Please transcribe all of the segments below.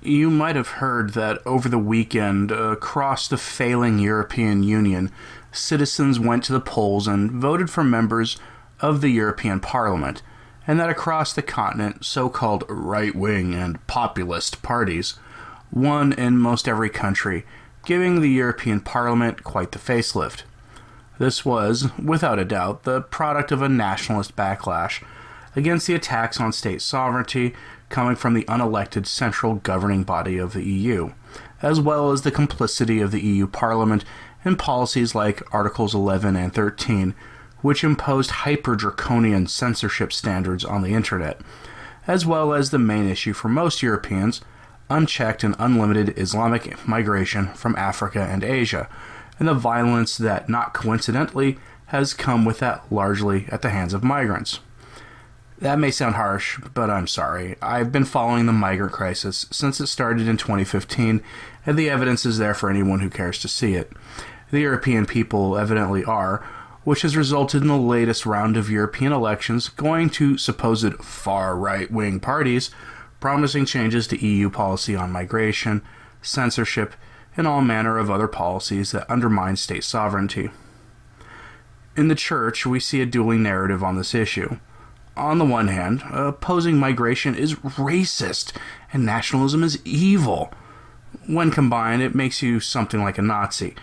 You might have heard that over the weekend, across the failing European Union, citizens went to the polls and voted for members of the European Parliament, and that across the continent, so-called right-wing and populist parties won in most every country, giving the European Parliament quite the facelift. This was, without a doubt, the product of a nationalist backlash against the attacks on state sovereignty coming from the unelected central governing body of the EU, as well as the complicity of the EU Parliament in policies like Articles 11 and 13, which imposed hyper-draconian censorship standards on the internet, as well as the main issue for most Europeans, unchecked and unlimited Islamic migration from Africa and Asia, and the violence that, not coincidentally, has come with that largely at the hands of migrants. That may sound harsh, but I'm sorry. I've been following the migrant crisis since it started in 2015, and the evidence is there for anyone who cares to see it. The European people evidently are, which has resulted in the latest round of European elections going to supposed far right-wing parties, promising changes to EU policy on migration, censorship, and all manner of other policies that undermine state sovereignty. In the church, we see a dueling narrative on this issue. On the one hand, opposing migration is racist and nationalism is evil. When combined, it makes you something like a Nazi.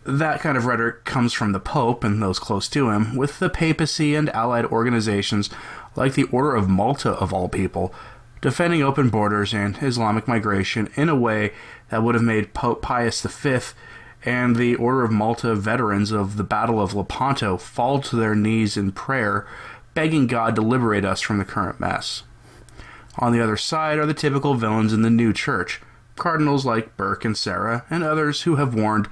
That kind of rhetoric comes from the Pope and those close to him, with the papacy and allied organizations like the Order of Malta, of all people, defending open borders and Islamic migration in a way that would have made Pope Pius V and the Order of Malta veterans of the Battle of Lepanto fall to their knees in prayer, begging God to liberate us from the current mess. On the other side are the typical villains in the new church, cardinals like Burke and Sarah, and others who have warned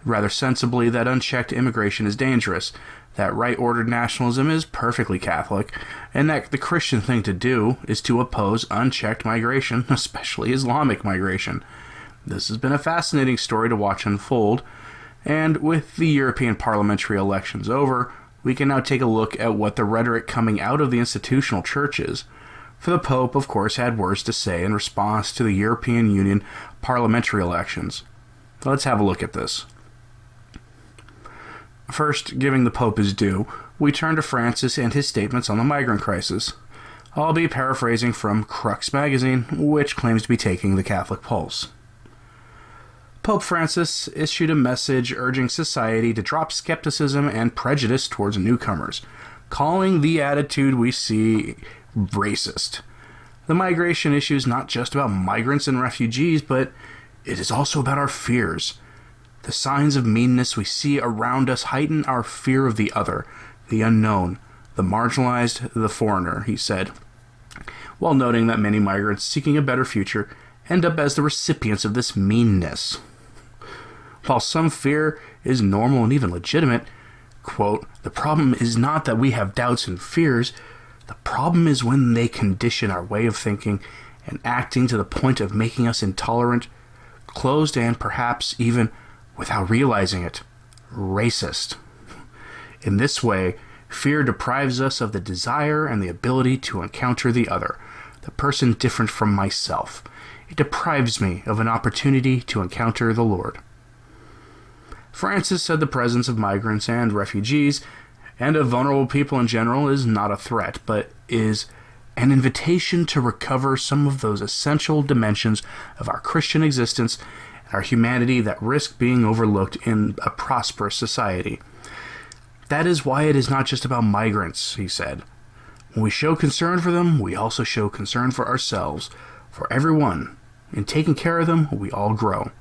rather sensibly that unchecked immigration is dangerous, that right-ordered nationalism is perfectly Catholic, and that the Christian thing to do is to oppose unchecked migration, especially Islamic migration. This has been a fascinating story to watch unfold, and with the European parliamentary elections over, we can now take a look at what the rhetoric coming out of the institutional church is. For the Pope, of course, had words to say in response to the European Union parliamentary elections. Let's have a look at this. First, giving the Pope his due, we turn to Francis and his statements on the migrant crisis. I'll be paraphrasing from Crux magazine, which claims to be taking the Catholic pulse. Pope Francis issued a message urging society to drop skepticism and prejudice towards newcomers, calling the attitude we see racist. The migration issue is not just about migrants and refugees, but it is also about our fears. The signs of meanness we see around us heighten our fear of the other, the unknown, the marginalized, the foreigner, he said, while noting that many migrants seeking a better future end up as the recipients of this meanness. While some fear is normal and even legitimate, quote, the problem is not that we have doubts and fears. The problem is when they condition our way of thinking and acting to the point of making us intolerant, closed, and perhaps even, without realizing it, racist. In this way, fear deprives us of the desire and the ability to encounter the other, the person different from myself. It deprives me of an opportunity to encounter the Lord. Francis said the presence of migrants and refugees, and of vulnerable people in general, is not a threat, but is an invitation to recover some of those essential dimensions of our Christian existence and our humanity that risk being overlooked in a prosperous society. That is why it is not just about migrants, he said. When we show concern for them, we also show concern for ourselves, for everyone. In taking care of them, we all grow.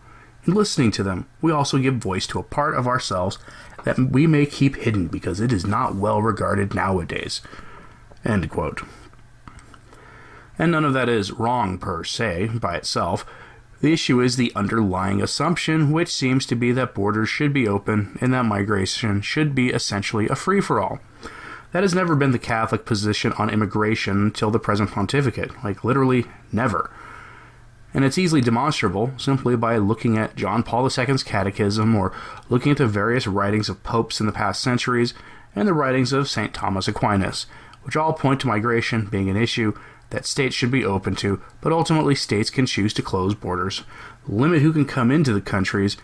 In listening to them, we also give voice to a part of ourselves that we may keep hidden because it is not well regarded nowadays. End quote. And none of that is wrong per se, by itself. The issue is the underlying assumption, which seems to be that borders should be open and that migration should be essentially a free-for-all. That has never been the Catholic position on immigration until the present pontificate, like literally never. And it's easily demonstrable simply by looking at John Paul II's catechism or looking at the various writings of popes in the past centuries and the writings of St. Thomas Aquinas, which all point to migration being an issue that states should be open to, but ultimately states can choose to close borders, limit who can come into the countries,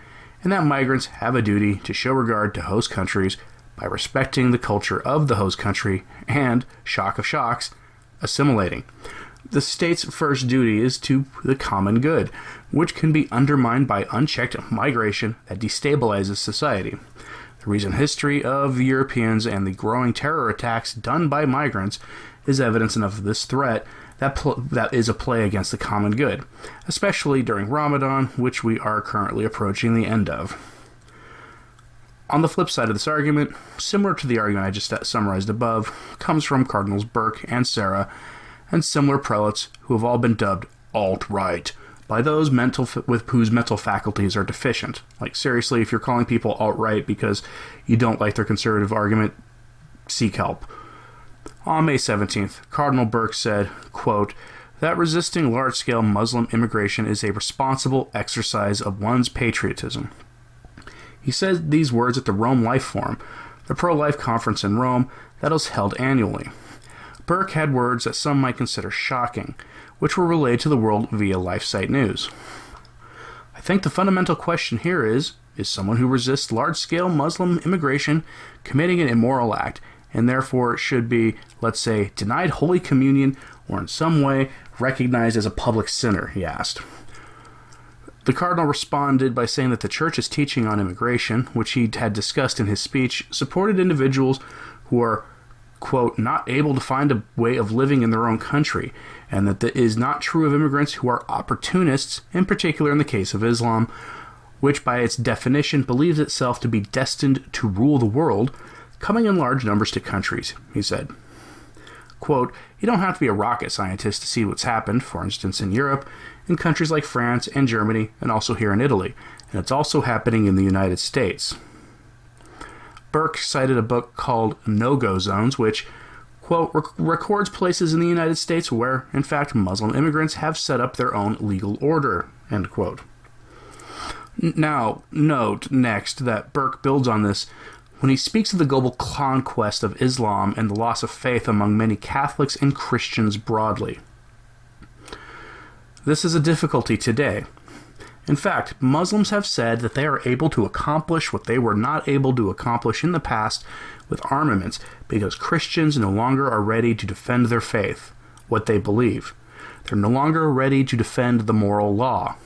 and that migrants have a duty to show regard to host countries by respecting the culture of the host country and, shock of shocks, assimilating. The state's first duty is to the common good, which can be undermined by unchecked migration that destabilizes society. The recent history of the Europeans and the growing terror attacks done by migrants is evidence of this threat that is a play against the common good, especially during Ramadan, which we are currently approaching the end of. On the flip side of this argument, similar to the argument I just summarized above, comes from Cardinals Burke and Sarah, and similar prelates who have all been dubbed alt-right by those with whose mental faculties are deficient. Like, seriously, if you're calling people alt-right because you don't like their conservative argument, seek help. On May 17th, Cardinal Burke said, quote, that resisting large-scale Muslim immigration is a responsible exercise of one's patriotism. He said these words at the Rome Life Forum, the pro-life conference in Rome that is held annually. Burke had words that some might consider shocking, which were relayed to the world via LifeSite News. I think the fundamental question here is someone who resists large-scale Muslim immigration committing an immoral act, and therefore should be, let's say, denied Holy Communion or in some way recognized as a public sinner, he asked. The Cardinal responded by saying that the Church's teaching on immigration, which he had discussed in his speech, supported individuals who are, quote, not able to find a way of living in their own country, and that that is not true of immigrants who are opportunists, in particular in the case of Islam, which by its definition believes itself to be destined to rule the world, coming in large numbers to countries, he said. Quote, you don't have to be a rocket scientist to see what's happened, for instance, in Europe, in countries like France and Germany, and also here in Italy, and it's also happening in the United States. Burke cited a book called No-Go Zones, which, quote, records places in the United States where, in fact, Muslim immigrants have set up their own legal order, end quote. Now, note next that Burke builds on this when he speaks of the global conquest of Islam and the loss of faith among many Catholics and Christians broadly. This is a difficulty today. In fact, Muslims have said that they are able to accomplish what they were not able to accomplish in the past with armaments because Christians no longer are ready to defend their faith, what they believe. They're no longer ready to defend the moral law.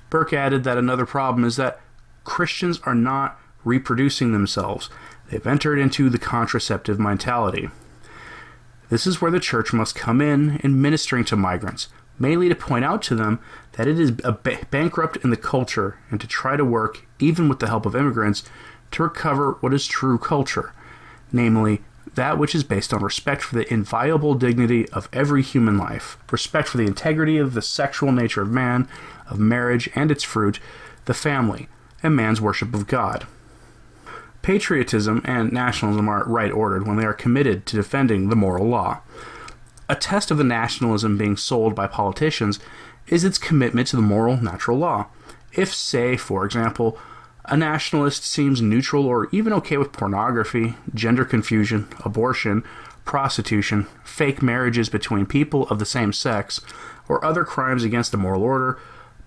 Burke added that another problem is that Christians are not reproducing themselves. They've entered into the contraceptive mentality. This is where the Church must come in ministering to migrants, mainly to point out to them that it is bankrupt in the culture and to try to work, even with the help of immigrants, to recover what is true culture, namely that which is based on respect for the inviolable dignity of every human life, respect for the integrity of the sexual nature of man, of marriage and its fruit, the family, and man's worship of God. Patriotism and nationalism are right-ordered when they are committed to defending the moral law. A test of the nationalism being sold by politicians is its commitment to the moral natural law. If, say, for example, a nationalist seems neutral or even okay with pornography, gender confusion, abortion, prostitution, fake marriages between people of the same sex, or other crimes against the moral order,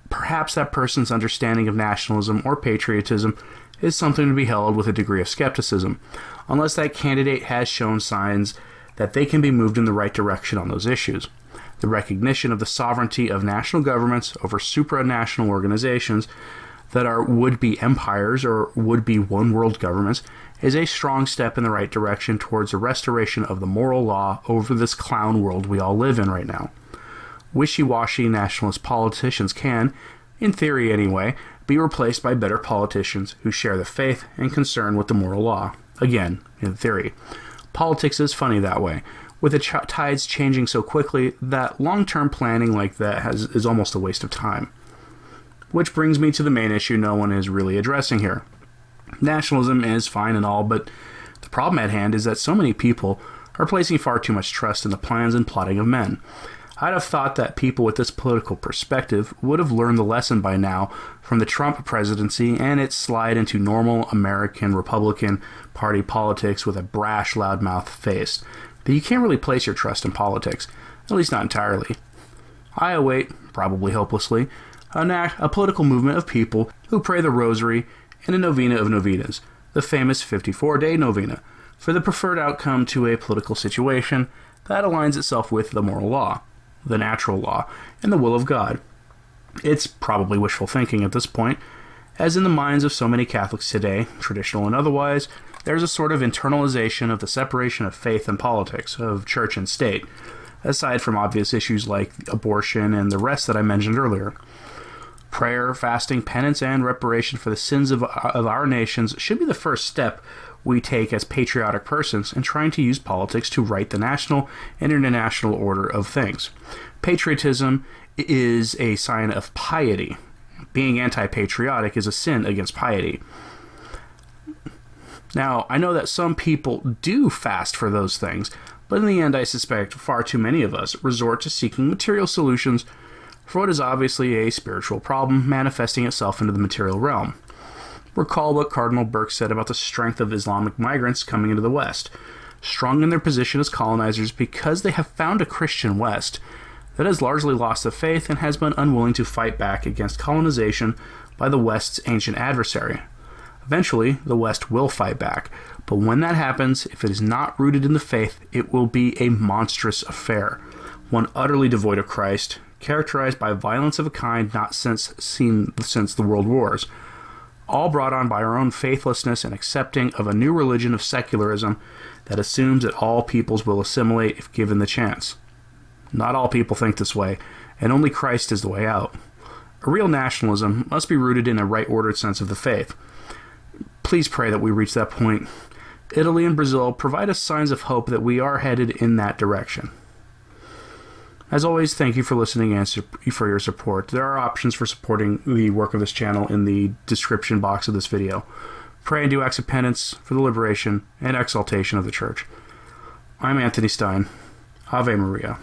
perhaps that person's understanding of nationalism or patriotism is something to be held with a degree of skepticism, unless that candidate has shown signs that they can be moved in the right direction on those issues. The recognition of the sovereignty of national governments over supranational organizations that are would-be empires or would-be one-world governments is a strong step in the right direction towards the restoration of the moral law over this clown world we all live in right now. Wishy-washy nationalist politicians can, in theory anyway, be replaced by better politicians who share the faith and concern with the moral law. Again, in theory. Politics is funny that way, with the tides changing so quickly that long-term planning like that is almost a waste of time. Which brings me to the main issue no one is really addressing here. Nationalism is fine and all, but the problem at hand is that so many people are placing far too much trust in the plans and plotting of men. I'd have thought that people with this political perspective would have learned the lesson by now from the Trump presidency and its slide into normal American Republican Party politics with a brash, loudmouth face. That you can't really place your trust in politics, at least not entirely. I await, probably hopelessly, a political movement of people who pray the rosary and a novena of novenas, the famous 54-day novena, for the preferred outcome to a political situation that aligns itself with the moral law, the natural law, and the will of God. It's probably wishful thinking at this point, as in the minds of so many Catholics today, traditional and otherwise, there's a sort of internalization of the separation of faith and politics, of church and state, aside from obvious issues like abortion and the rest that I mentioned earlier. Prayer, fasting, penance, and reparation for the sins of our nations should be the first step we take as patriotic persons in trying to use politics to right the national and international order of things. Patriotism is a sign of piety. Being anti-patriotic is a sin against piety. Now, I know that some people do fast for those things, but in the end I suspect far too many of us resort to seeking material solutions for what is obviously a spiritual problem manifesting itself into the material realm. Recall what Cardinal Burke said about the strength of Islamic migrants coming into the West, strong in their position as colonizers because they have found a Christian West that has largely lost the faith and has been unwilling to fight back against colonization by the West's ancient adversary. Eventually, the West will fight back, but when that happens, if it is not rooted in the faith, it will be a monstrous affair, one utterly devoid of Christ, characterized by violence of a kind not seen since the World Wars, all brought on by our own faithlessness and accepting of a new religion of secularism that assumes that all peoples will assimilate if given the chance. Not all people think this way, and only Christ is the way out. A real nationalism must be rooted in a right-ordered sense of the faith. Please pray that we reach that point. Italy and Brazil provide us signs of hope that we are headed in that direction. As always, thank you for listening and for your support. There are options for supporting the work of this channel in the description box of this video. Pray and do acts of penance for the liberation and exaltation of the Church. I'm Anthony Stine. Ave Maria.